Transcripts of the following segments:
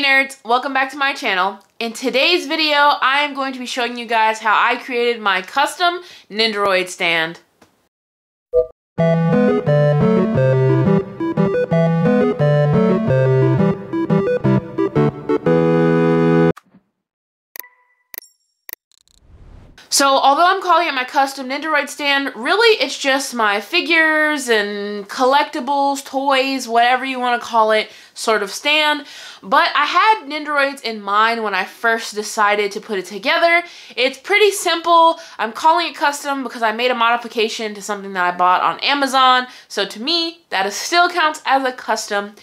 Hey nerds, welcome back to my channel. In today's video, I am going to be showing you guys how I created my custom Nendoroid stand. So although I'm calling it my custom Nendoroid stand, really it's just my figures and collectibles, toys, whatever you want to call it, sort of stand. But I had Nendoroids in mind when I first decided to put it together. It's pretty simple. I'm calling it custom because I made a modification to something that I bought on Amazon. So to me, that still counts as a custom.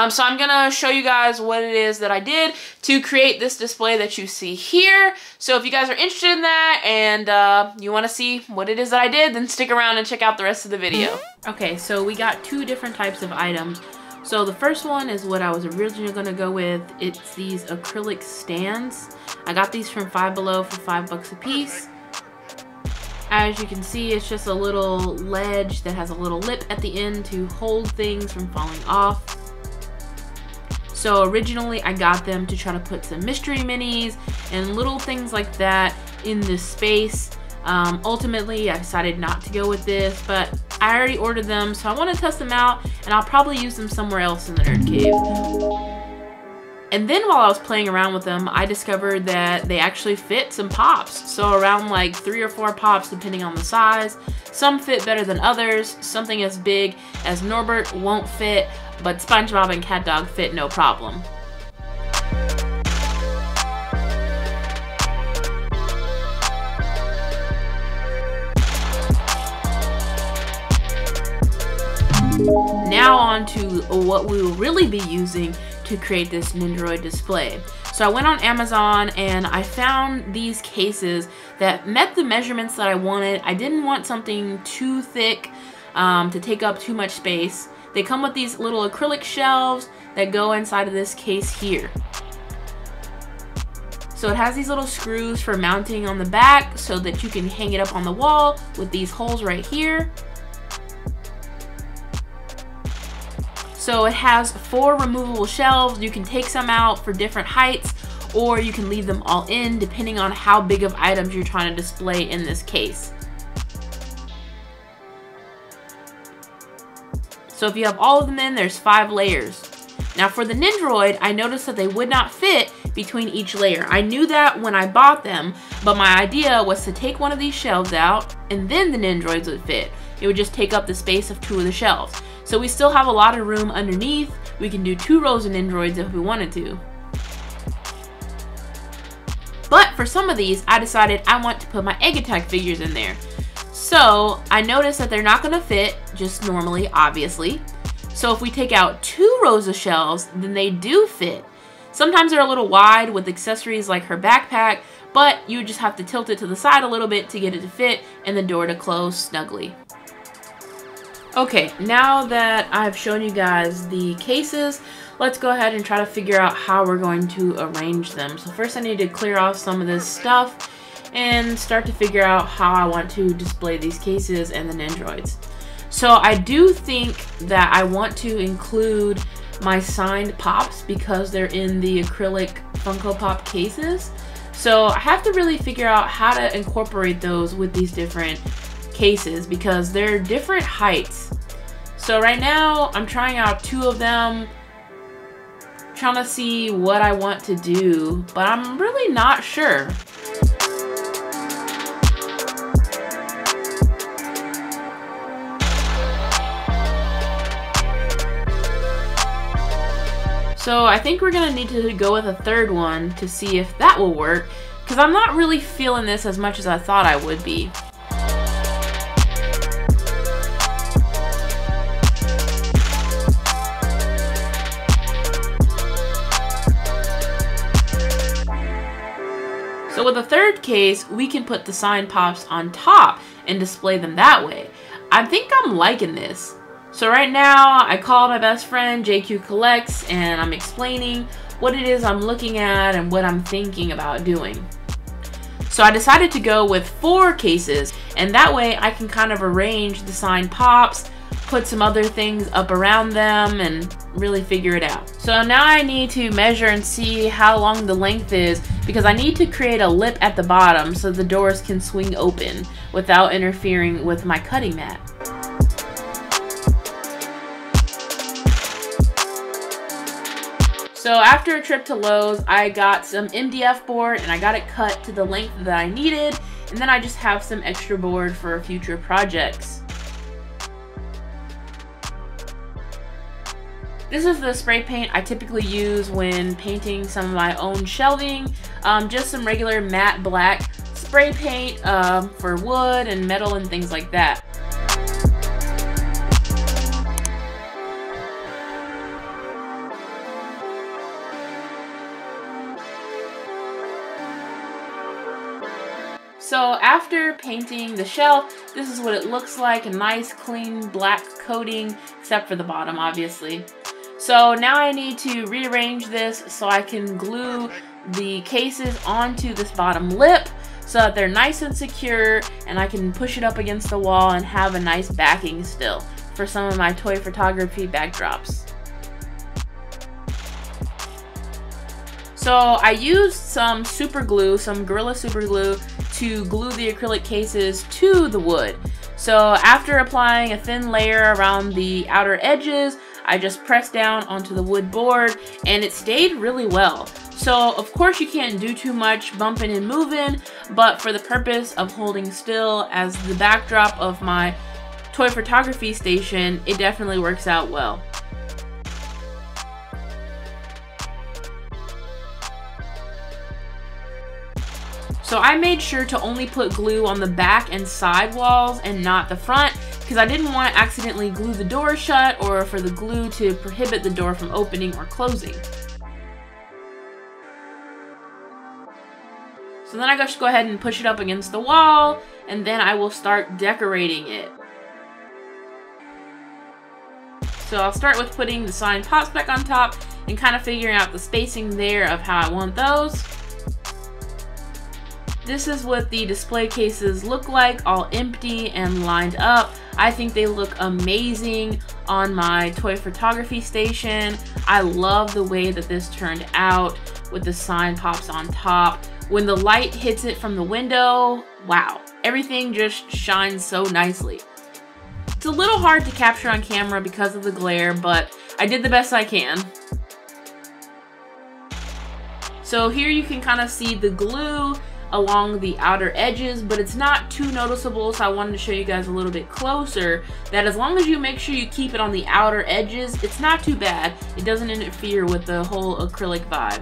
So I'm gonna show you guys what it is that I did to create this display that you see here. So if you guys are interested in that and you want to see what it is that I did, then stick around and check out the rest of the video. Okay, so we got two different types of items. So the first one is what I was originally going to go with. It's these acrylic stands. I got these from Five Below for $5 a piece. As you can see, it's just a little ledge that has a little lip at the end to hold things from falling off. So originally I got them to try to put some mystery minis and little things like that in this space. Ultimately I decided not to go with this, but I already ordered them, so I want to test them out and I'll probably use them somewhere else in the nerd cave. And then while I was playing around with them, I discovered that they actually fit some pops. So around like 3 or 4 pops depending on the size. Some fit better than others. Something as big as Norbert won't fit, but SpongeBob and CatDog fit no problem. Now on to what we will really be using to create this Nendoroid display. So I went on Amazon and I found these cases that met the measurements that I wanted. I didn't want something too thick to take up too much space. They come with these little acrylic shelves that go inside of this case here. So it has these little screws for mounting on the back so that you can hang it up on the wall with these holes right here. So it has 4 removable shelves. You can take some out for different heights, or you can leave them all in depending on how big of items you're trying to display in this case. So if you have all of them in, there's 5 layers. Now for the Nendoroid, I noticed that they would not fit between each layer. I knew that when I bought them, but my idea was to take one of these shelves out and then the Nendoroids would fit. It would just take up the space of 2 of the shelves. So we still have a lot of room underneath. We can do 2 rows of Nendoroids if we wanted to. But for some of these, I decided I want to put my egg attack figures in there. So I noticed that they're not gonna fit just normally, obviously. So if we take out 2 rows of shelves, then they do fit. Sometimes they're a little wide with accessories like her backpack, but you just have to tilt it to the side a little bit to get it to fit and the door to close snugly. Okay, now that I've shown you guys the cases, let's go ahead and try to figure out how we're going to arrange them. So first I need to clear off some of this stuff and start to figure out how I want to display these cases and the Nendoroids. So I do think that I want to include my signed pops because they're in the acrylic Funko Pop cases. So I have to really figure out how to incorporate those with these different cases because they're different heights. So right now I'm trying out 2 of them, trying to see what I want to do, but I'm really not sure. So I think we're gonna need to go with a 3rd one to see if that will work, because I'm not really feeling this as much as I thought I would be. So with the 3rd case, we can put the signed pops on top and display them that way. I think I'm liking this. So right now, I called my best friend, JQ Collects, and I'm explaining what it is I'm looking at and what I'm thinking about doing. So I decided to go with 4 cases, and that way I can kind of arrange the signed pops, put some other things up around them and really figure it out. So now I need to measure and see how long the length is, because I need to create a lip at the bottom so the doors can swing open without interfering with my cutting mat. So after a trip to Lowe's, I got some MDF board and I got it cut to the length that I needed, and then I just have some extra board for future projects. This is the spray paint I typically use when painting some of my own shelving. Just some regular matte black spray paint for wood and metal and things like that. So after painting the shelf, this is what it looks like, a nice clean black coating, except for the bottom obviously. So now I need to rearrange this so I can glue the cases onto this bottom lip so that they're nice and secure, and I can push it up against the wall and have a nice backing still for some of my toy photography backdrops. So I used some super glue, some Gorilla super glue, to glue the acrylic cases to the wood. So after applying a thin layer around the outer edges, I just pressed down onto the wood board and it stayed really well. So of course you can't do too much bumping and moving, but for the purpose of holding still as the backdrop of my toy photography station, it definitely works out well. So I made sure to only put glue on the back and side walls and not the front, because I didn't want to accidentally glue the door shut or for the glue to prohibit the door from opening or closing. So then I just go ahead and push it up against the wall, and then I will start decorating it. So I'll start with putting the sign pops back on top and kind of figuring out the spacing there of how I want those. This is what the display cases look like, all empty and lined up. I think they look amazing on my toy photography station. I love the way that this turned out with the sign pops on top. When the light hits it from the window, wow, everything just shines so nicely. It's a little hard to capture on camera because of the glare, but I did the best I can. So here you can kind of see the glue along the outer edges, but it's not too noticeable, so I wanted to show you guys a little bit closer that as long as you make sure you keep it on the outer edges, it's not too bad. It doesn't interfere with the whole acrylic vibe.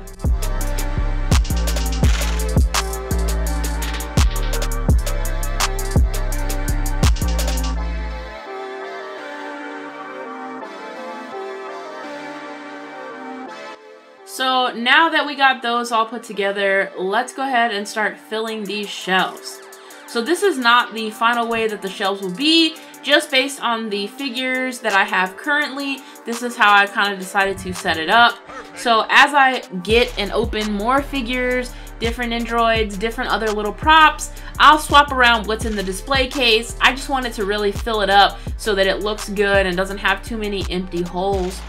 So now that we got those all put together, let's go ahead and start filling these shelves. So this is not the final way that the shelves will be, just based on the figures that I have currently. This is how I kind of decided to set it up. So as I get and open more figures, different Nendoroids, different other little props, I'll swap around what's in the display case. I just wanted to really fill it up so that it looks good and doesn't have too many empty holes.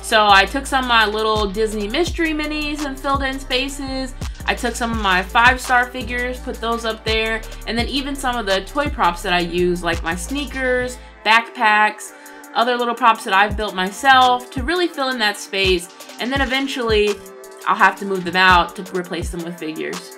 So I took some of my little Disney mystery minis and filled in spaces. I took some of my 5-star figures, put those up there, and then even some of the toy props that I use, like my sneakers, backpacks, other little props that I've built myself to really fill in that space. And then eventually I'll have to move them out to replace them with figures.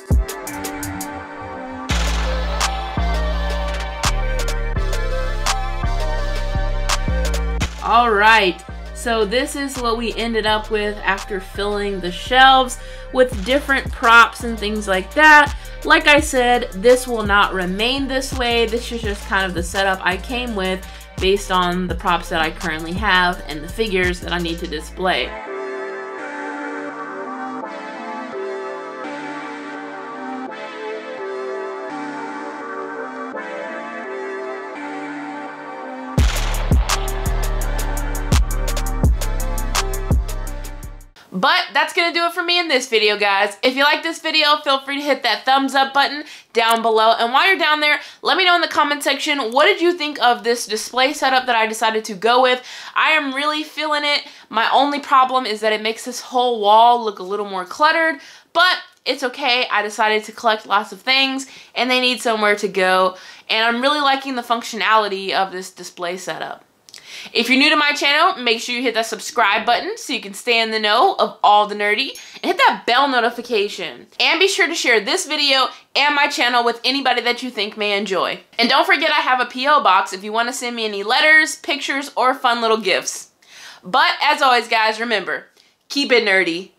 All right. So this is what we ended up with after filling the shelves with different props and things like that. Like I said, this will not remain this way. This is just kind of the setup I came with based on the props that I currently have and the figures that I need to display. But that's gonna do it for me in this video, guys. If you like this video, feel free to hit that thumbs up button down below. And while you're down there, let me know in the comment section, what did you think of this display setup that I decided to go with? I am really feeling it. My only problem is that it makes this whole wall look a little more cluttered, but it's okay. I decided to collect lots of things and they need somewhere to go. And I'm really liking the functionality of this display setup. If you're new to my channel, make sure you hit that subscribe button so you can stay in the know of all the nerdy, and hit that bell notification. And be sure to share this video and my channel with anybody that you think may enjoy. And don't forget, I have a P.O. box if you want to send me any letters, pictures, or fun little gifts. But as always, guys, remember, keep it nerdy.